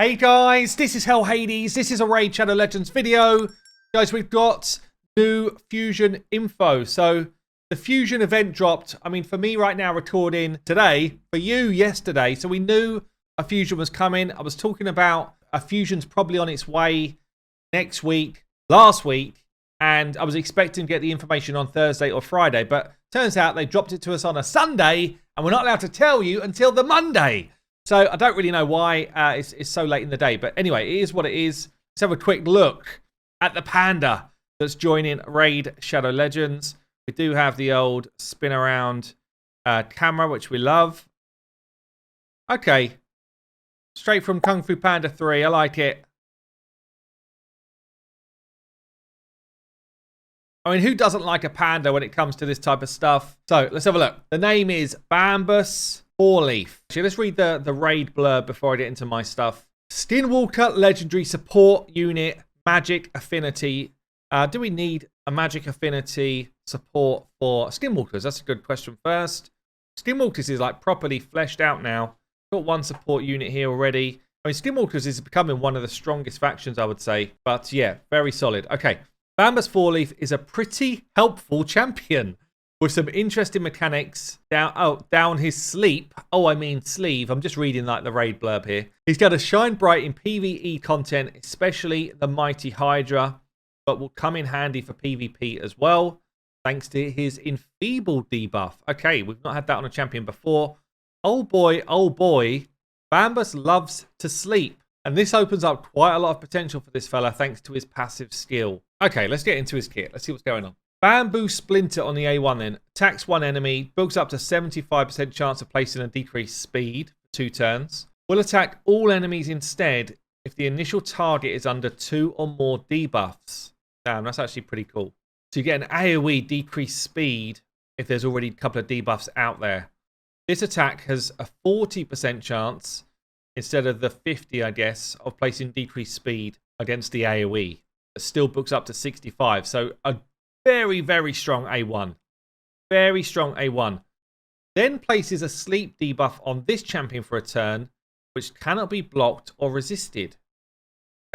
Hey guys, this is Hell Hades. This is a Raid Shadow Legends video. Guys, we've got new Fusion info. So the Fusion event dropped. I mean, for me right now recording today, for you yesterday. So we knew a Fusion was coming. I was talking about a Fusion's probably on its way next week, last week. And I was expecting to get the information on Thursday or Friday. But turns out they dropped it to us on a Sunday. And we're not allowed to tell you until the Monday. So I don't really know why it's so late in the day. But anyway, it is what it is. Let's have a quick look at the panda that's joining Raid Shadow Legends. We do have the old spin around camera, which we love. Okay. Straight from Kung Fu Panda 3. I like it. I mean, who doesn't like a panda when it comes to this type of stuff? So let's have a look. The name is Bambus. 4-leaf. Actually, let's read the raid blurb before I get into my stuff. Skinwalker legendary support unit, magic affinity. Do we need a magic affinity support for Skinwalkers? That's a good question first. Skinwalkers is like properly fleshed out now. Got one support unit here already. I mean, Skinwalkers is becoming one of the strongest factions, I would say. But yeah, very solid. Okay. Bambus 4-leaf is a pretty helpful champion with some interesting mechanics down his sleeve. I'm just reading like the raid blurb here. He's going to shine bright in PvE content, especially the mighty Hydra, but will come in handy for PvP as well, thanks to his Enfeeble debuff. Okay, we've not had that on a champion before. Oh boy, Bambus loves to sleep. And this opens up quite a lot of potential for this fella, thanks to his passive skill. Okay, let's get into his kit. Let's see what's going on. Bamboo Splinter on the A1 then. Attacks one enemy. Builds up to 75% chance of placing a decreased speed for 2 turns. Will attack all enemies instead if the initial target is under 2 or more debuffs. Damn, that's actually pretty cool. So you get an AoE decreased speed if there's already a couple of debuffs out there. This attack has a 40% chance instead of the 50, I guess, of placing decreased speed against the AoE. It still books up to 65. So a very, very strong A1. Very strong A1. Then places a sleep debuff on this champion for a turn, which cannot be blocked or resisted.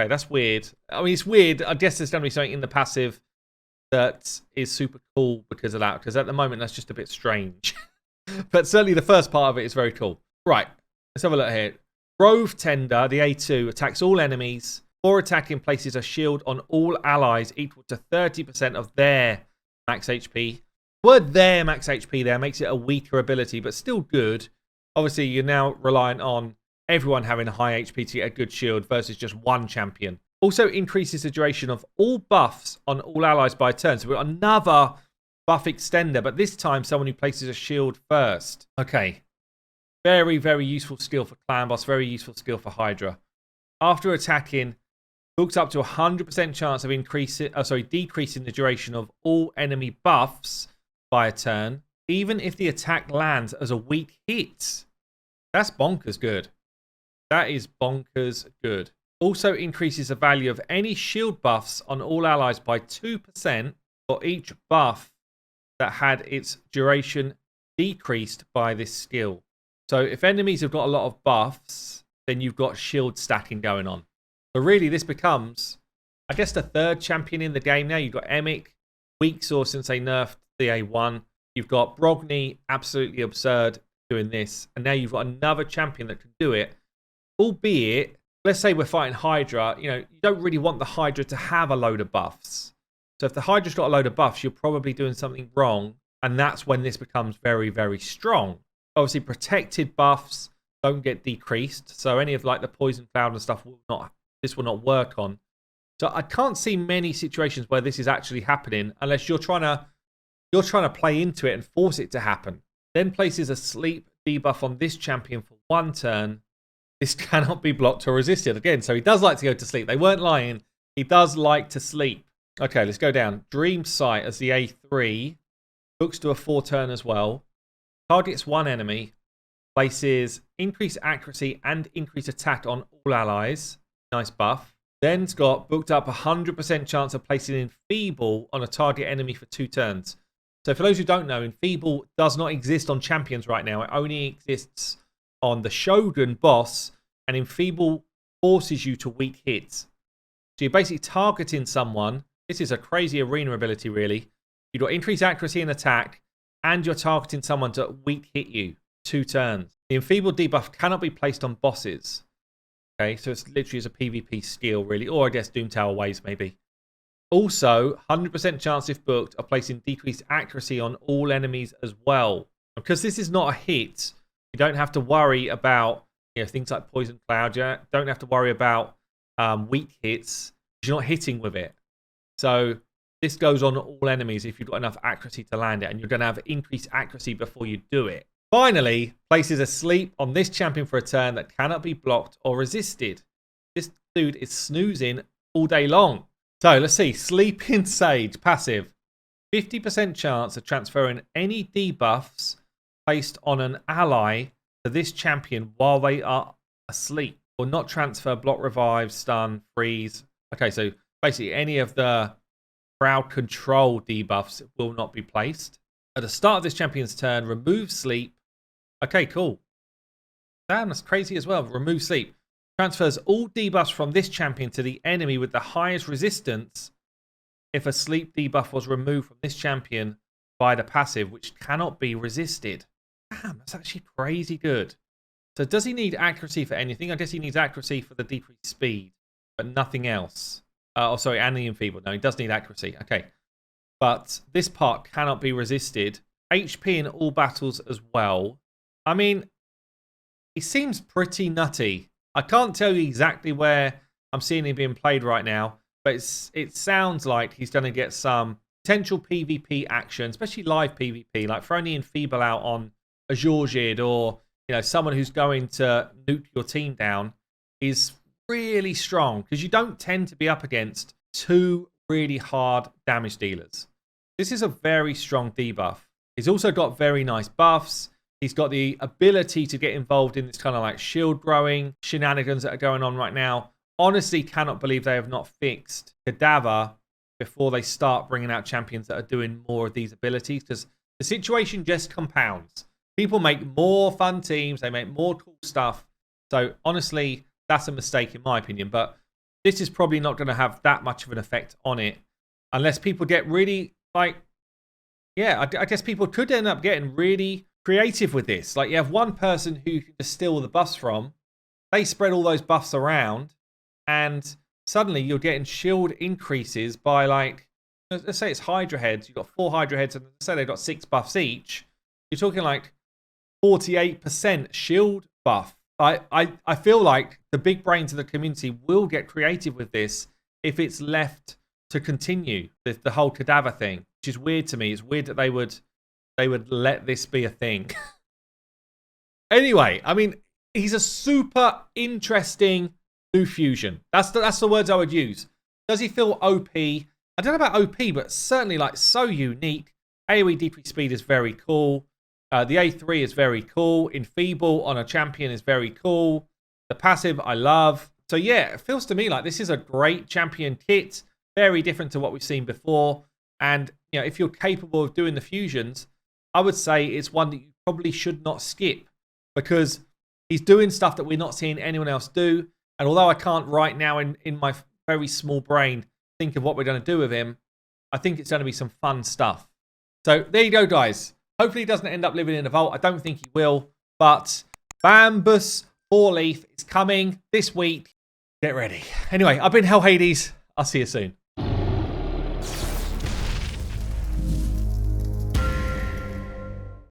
Okay, that's weird. I mean, it's weird. I guess there's going to be something in the passive that is super cool because of that. Because at the moment, that's just a bit strange. But certainly the first part of it is very cool. Right, let's have a look here. Grove Tender, the A2, attacks all enemies. For attacking, places a shield on all allies equal to 30% of their max HP. Word their max HP there makes it a weaker ability, but still good. Obviously, you're now reliant on everyone having a high HP to get a good shield versus just one champion. Also increases the duration of all buffs on all allies by turn. So we've got another buff extender, but this time someone who places a shield first. Okay. Very, very useful skill for Clan Boss. Very useful skill for Hydra. After attacking, books up to 100% chance of decreasing the duration of all enemy buffs by a turn, even if the attack lands as a weak hit. That's bonkers good. That is bonkers good. Also increases the value of any shield buffs on all allies by 2% for each buff that had its duration decreased by this skill. So if enemies have got a lot of buffs, then you've got shield stacking going on. So really, this becomes, I guess, the third champion in the game now. You've got Emic, weak sauce since they nerfed the A1. You've got Brogni, absolutely absurd, doing this. And now you've got another champion that can do it. Albeit, let's say we're fighting Hydra. You don't really want the Hydra to have a load of buffs. So if the Hydra's got a load of buffs, you're probably doing something wrong. And that's when this becomes very, very strong. Obviously, protected buffs don't get decreased. So any of like the Poison Cloud and stuff this will not work on. So I can't see many situations where this is actually happening unless you're trying to play into it and force it to happen. Then places a sleep debuff on this champion for 1 turn. This cannot be blocked or resisted. Again, so he does like to go to sleep. They weren't lying. He does like to sleep. Okay, let's go down. Dream Sight as the A3. Books to a 4 turn as well. Targets 1 enemy. Places increased accuracy and increased attack on all allies. Nice buff. Then it's got booked up 100% chance of placing Enfeeble on a target enemy for 2 turns. So for those who don't know, Enfeeble does not exist on champions right now. It only exists on the Shogun boss, and Enfeeble forces you to weak hits. So you're basically targeting someone. This is a crazy arena ability, really. You've got increased accuracy and attack, and you're targeting someone to weak hit you 2 turns. The Enfeeble debuff cannot be placed on bosses. Okay, so it's literally as a PvP skill, really. Or I guess Doom Tower ways, maybe. Also, 100% chance if booked of placing decreased accuracy on all enemies as well. Because this is not a hit, you don't have to worry about things like Poison Cloud. You don't have to worry about weak hits. You're not hitting with it. So this goes on all enemies if you've got enough accuracy to land it. And you're going to have increased accuracy before you do it. Finally, places a sleep on this champion for a turn that cannot be blocked or resisted. This dude is snoozing all day long. So let's see. Sleeping Sage, passive. 50% chance of transferring any debuffs placed on an ally to this champion while they are asleep. Or not transfer, block, revive, stun, freeze. Okay, so basically any of the crowd control debuffs will not be placed. At the start of this champion's turn, remove sleep. Okay, cool. Damn, that's crazy as well. Remove sleep. Transfers all debuffs from this champion to the enemy with the highest resistance if a sleep debuff was removed from this champion by the passive, which cannot be resisted. Damn, that's actually crazy good. So does he need accuracy for anything? I guess he needs accuracy for the decreased speed, but nothing else. And the Enfeeble. No, he does need accuracy. Okay. But this part cannot be resisted. HP in all battles as well. I mean, he seems pretty nutty. I can't tell you exactly where I'm seeing him being played right now, but it sounds like he's going to get some potential PvP action, especially live PvP, like throwing the Enfeeble out on a Georgid or someone who's going to nuke your team down is really strong because you don't tend to be up against 2 really hard damage dealers. This is a very strong debuff. He's also got very nice buffs. He's got the ability to get involved in this kind of like shield growing shenanigans that are going on right now. Honestly, cannot believe they have not fixed Cadaver before they start bringing out champions that are doing more of these abilities, because the situation just compounds. People make more fun teams. They make more cool stuff. So honestly, that's a mistake in my opinion. But this is probably not going to have that much of an effect on it unless people get really I guess people could end up getting really creative with this. Like you have one person who you can just steal the buffs from. They spread all those buffs around and suddenly you're getting shield increases by let's say it's Hydra heads. You've got 4 Hydra heads and let's say they've got 6 buffs each. You're talking like 48% shield buff. I feel like the big brains of the community will get creative with this if it's left to continue the whole Cadaver thing, which is weird to me. It's weird that they would let this be a thing. Anyway, I mean, he's a super interesting new fusion. That's the words I would use. Does he feel OP? I don't know about OP, but certainly so unique. AoE decrease speed is very cool. The A3 is very cool. Enfeeble on a champion is very cool. The passive I love. So yeah, it feels to me like this is a great champion kit. Very different to what we've seen before. And if you're capable of doing the fusions, I would say it's one that you probably should not skip because he's doing stuff that we're not seeing anyone else do. And although I can't right now in my very small brain think of what we're going to do with him, I think it's going to be some fun stuff. So there you go, guys. Hopefully he doesn't end up living in a vault. I don't think he will. But Bambus 4-leaf is coming this week. Get ready. Anyway, I've been Hell Hades. I'll see you soon.